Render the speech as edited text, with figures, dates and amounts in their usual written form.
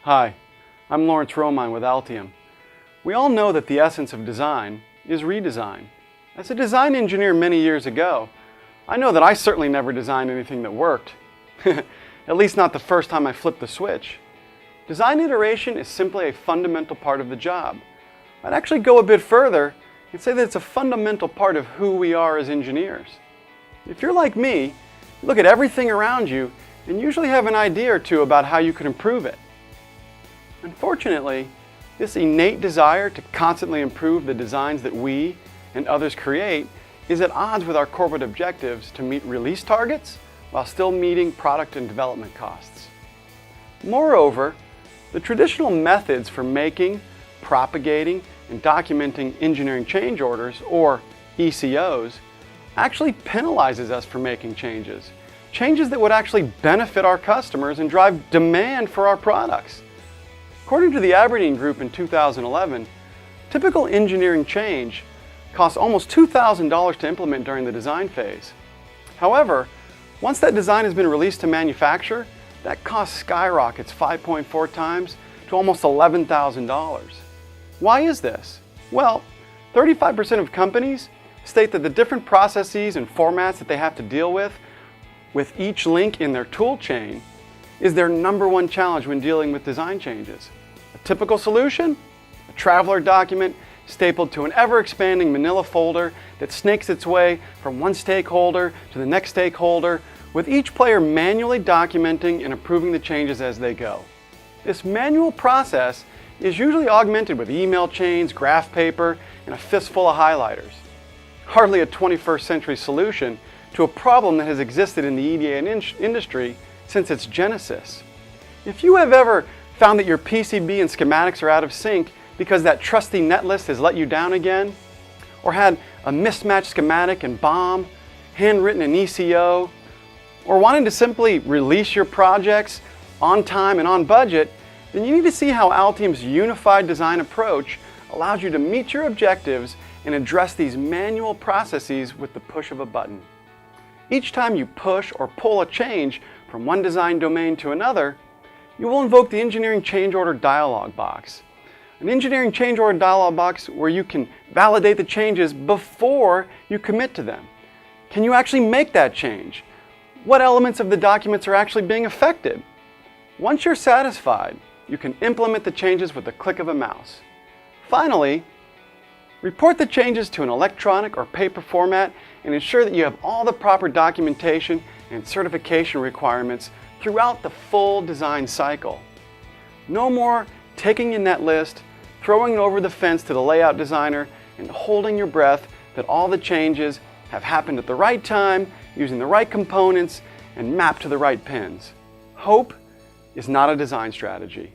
Hi, I'm Lawrence Romine with Altium. We all know that the essence of design is redesign. As a design engineer many years ago, I know that I certainly never designed anything that worked. At least not the first time I flipped the switch. Design iteration is simply a fundamental part of the job. I'd actually go a bit further and say that it's a fundamental part of who we are as engineers. If you're like me, you look at everything around you and usually have an idea or two about how you could improve it. Unfortunately, this innate desire to constantly improve the designs that we and others create is at odds with our corporate objectives to meet release targets while still meeting product and development costs. Moreover, the traditional methods for making, propagating, and documenting engineering change orders, or ECOs, actually penalizes us for making changes that would actually benefit our customers and drive demand for our products. According to the Aberdeen Group in 2011, typical engineering change costs almost $2,000 to implement during the design phase. However, once that design has been released to manufacture, that cost skyrockets 5.4 times to almost $11,000. Why is this? Well, 35% of companies state that the different processes and formats that they have to deal with each link in their tool chain is their number one challenge when dealing with design changes. A typical solution? A traveler document stapled to an ever-expanding manila folder that snakes its way from one stakeholder to the next stakeholder, with each player manually documenting and approving the changes as they go. This manual process is usually augmented with email chains, graph paper, and a fistful of highlighters. Hardly a 21st century solution to a problem that has existed in the EDA industry since its genesis. If you have ever found that your PCB and schematics are out of sync because that trusty netlist has let you down again, or had a mismatched schematic and BOM, handwritten in ECO, or wanted to simply release your projects on time and on budget, then you need to see how Altium's unified design approach allows you to meet your objectives and address these manual processes with the push of a button. Each time you push or pull a change from one design domain to another, you will invoke the Engineering Change Order dialog box. An Engineering Change Order dialog box where you can validate the changes before you commit to them. Can you actually make that change? What elements of the documents are actually being affected? Once you're satisfied, you can implement the changes with the click of a mouse. Finally, report the changes to an electronic or paper format and ensure that you have all the proper documentation and certification requirements throughout the full design cycle. No more taking your net list, throwing it over the fence to the layout designer, and holding your breath that all the changes have happened at the right time, using the right components, and mapped to the right pins. Hope is not a design strategy.